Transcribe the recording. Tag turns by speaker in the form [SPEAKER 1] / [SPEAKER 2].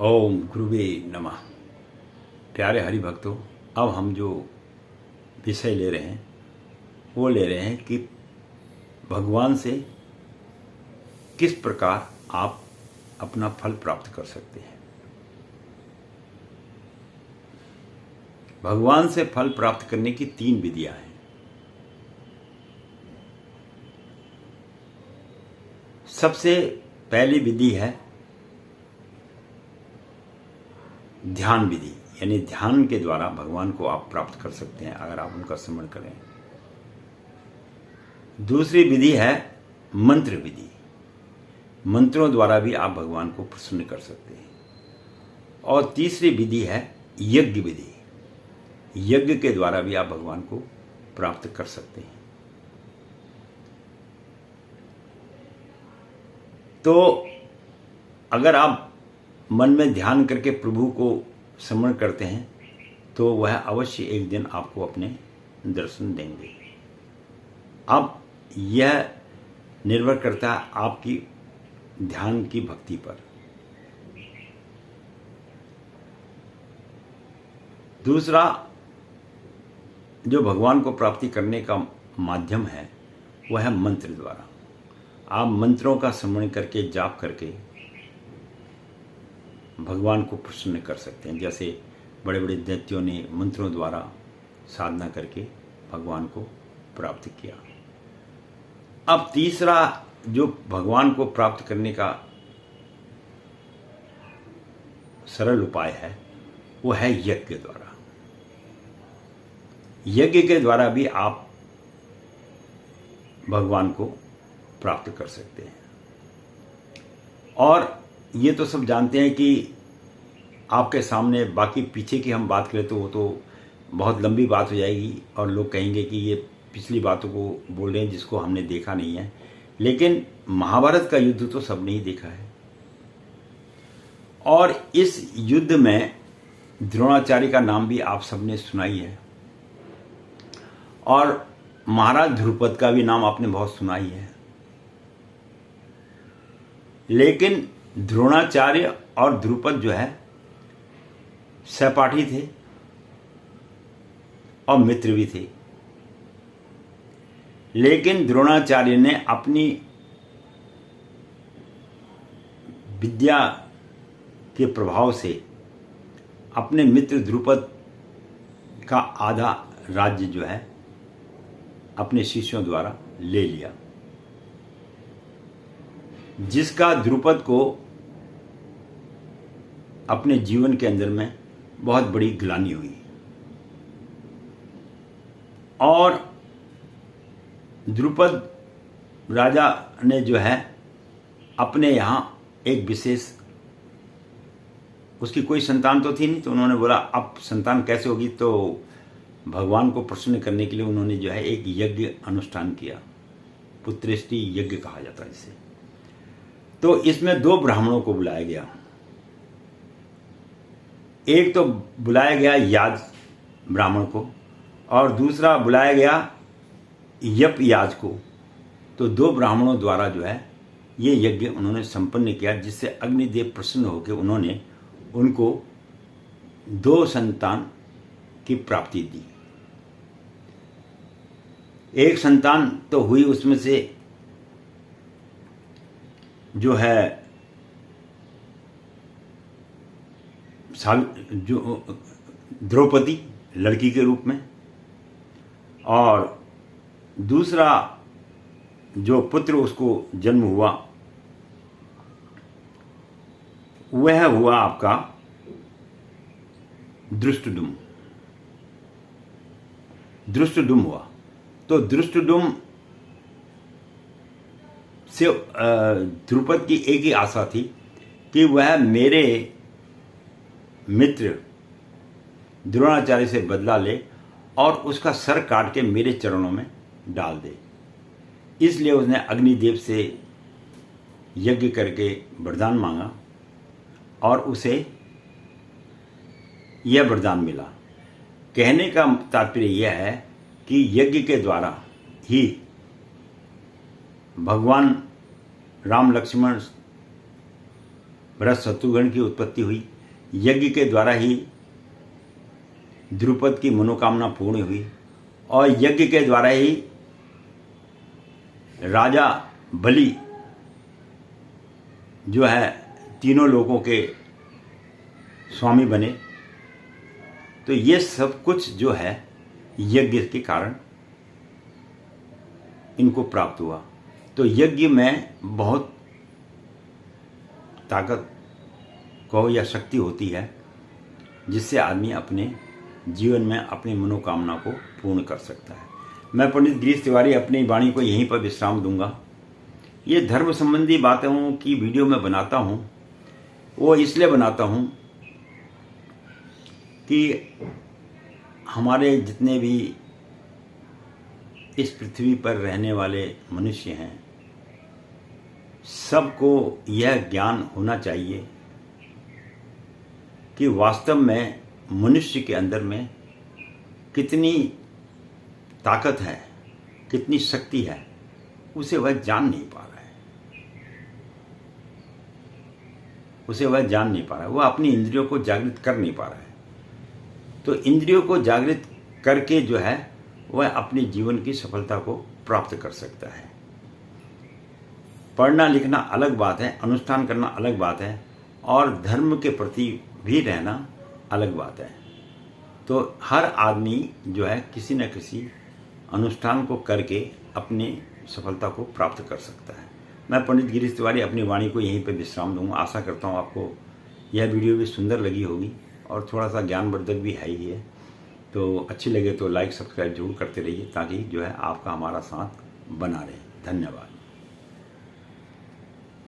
[SPEAKER 1] ओम गुरुवे नमः। प्यारे हरि भक्तों, अब हम जो विषय ले रहे हैं वो ले रहे हैं कि भगवान से किस प्रकार आप अपना फल प्राप्त कर सकते हैं। भगवान से फल प्राप्त करने की 3 विधियां हैं। सबसे पहली विधि है ध्यान विधि, यानी ध्यान के द्वारा भगवान को आप प्राप्त कर सकते हैं अगर आप उनका स्मरण करें। दूसरी विधि है मंत्र विधि, मंत्रों द्वारा भी आप भगवान को प्रसन्न कर सकते हैं। और तीसरी विधि है यज्ञ विधि, यज्ञ के द्वारा भी आप भगवान को प्राप्त कर सकते हैं। तो अगर आप मन में ध्यान करके प्रभु को स्मरण करते हैं तो वह अवश्य एक दिन आपको अपने दर्शन देंगे। अब यह निर्भर करता है आपकी ध्यान की भक्ति पर। दूसरा जो भगवान को प्राप्ति करने का माध्यम है वह है मंत्र द्वारा। आप मंत्रों का स्मरण करके, जाप करके भगवान को प्रसन्न कर सकते हैं। जैसे बड़े बड़े दैत्यों ने मंत्रों द्वारा साधना करके भगवान को प्राप्त किया। अब तीसरा जो भगवान को प्राप्त करने का सरल उपाय है वो है यज्ञ द्वारा। यज्ञ के द्वारा भी आप भगवान को प्राप्त कर सकते हैं। और ये तो सब जानते हैं कि आपके सामने, बाकी पीछे की हम बात करें तो वो तो बहुत लंबी बात हो जाएगी और लोग कहेंगे कि ये पिछली बातों को बोल रहे हैं जिसको हमने देखा नहीं है। लेकिन महाभारत का युद्ध तो सबने ही देखा है और इस युद्ध में द्रोणाचार्य का नाम भी आप सबने सुना ही है और महाराज ध्रुपद का भी नाम आपने बहुत सुना ही है। लेकिन द्रोणाचार्य और ध्रुपद जो है सहपाठी थे और मित्र भी थे। लेकिन द्रोणाचार्य ने अपनी विद्या के प्रभाव से अपने मित्र ध्रुपद का आधा राज्य जो है अपने शिष्यों द्वारा ले लिया, जिसका ध्रुपद को अपने जीवन के अंदर में बहुत बड़ी ग्लानि हुई। और ध्रुपद राजा ने जो है अपने यहाँ एक विशेष, उसकी कोई संतान तो थी नहीं, तो उन्होंने बोला अब संतान कैसे होगी। तो भगवान को प्रसन्न करने के लिए उन्होंने जो है एक यज्ञ अनुष्ठान किया, पुत्रेष्टि यज्ञ कहा जाता है इसे। तो इसमें 2 ब्राह्मणों को बुलाया गया। एक तो बुलाया गया याज ब्राह्मण को और दूसरा बुलाया गया यप याज को। तो 2 ब्राह्मणों द्वारा जो है ये यज्ञ उन्होंने संपन्न किया, जिससे अग्निदेव प्रसन्न होकर उन्होंने उनको 2 संतान की प्राप्ति दी। एक संतान तो हुई, उसमें से जो है जो द्रौपदी लड़की के रूप में, और दूसरा जो पुत्र उसको जन्म हुआ वह हुआ आपका धृष्टद्युम्न। धृष्टद्युम्न हुआ। तो धृष्टद्युम्न से ध्रुपद की एक ही आशा थी कि वह मेरे मित्र द्रोणाचार्य से बदला ले और उसका सर काट के मेरे चरणों में डाल दे। इसलिए उसने अग्निदेव से यज्ञ करके वरदान मांगा और उसे यह वरदान मिला। कहने का तात्पर्य यह है कि यज्ञ के द्वारा ही भगवान राम लक्ष्मण भरत शत्रुघ्न की उत्पत्ति हुई। यज्ञ के द्वारा ही द्रुपद की मनोकामना पूर्ण हुई और यज्ञ के द्वारा ही राजा बलि जो है तीनों लोगों के स्वामी बने। तो ये सब कुछ जो है यज्ञ के कारण इनको प्राप्त हुआ। तो यज्ञ में बहुत ताकत कहो या शक्ति होती है जिससे आदमी अपने जीवन में अपनी मनोकामना को पूर्ण कर सकता है। मैं पंडित गिरीश तिवारी अपनी वाणी को यहीं पर विश्राम दूंगा। ये धर्म संबंधी बातों की वीडियो मैं बनाता हूँ, वो इसलिए बनाता हूँ कि हमारे जितने भी इस पृथ्वी पर रहने वाले मनुष्य हैं, सबको यह ज्ञान होना चाहिए कि वास्तव में मनुष्य के अंदर में कितनी ताकत है, कितनी शक्ति है, उसे वह जान नहीं पा रहा है। उसे वह जान नहीं पा रहा है, वह अपनी इंद्रियों को जागृत कर नहीं पा रहा है। तो इंद्रियों को जागृत करके जो है वह अपने जीवन की सफलता को प्राप्त कर सकता है। पढ़ना लिखना अलग बात है, अनुष्ठान करना अलग बात है, और धर्म के प्रति भी रहना अलग बात है। तो हर आदमी जो है किसी न किसी अनुष्ठान को करके अपनी सफलता को प्राप्त कर सकता है। मैं पंडित गिरीश तिवारी अपनी वाणी को यहीं पर विश्राम दूंगा। आशा करता हूँ आपको यह वीडियो भी सुंदर लगी होगी और थोड़ा सा ज्ञानवर्धक भी है ही है। तो अच्छी लगे तो लाइक सब्सक्राइब जरूर करते रहिए ताकि जो है आपका हमारा साथ बना रहे। धन्यवाद।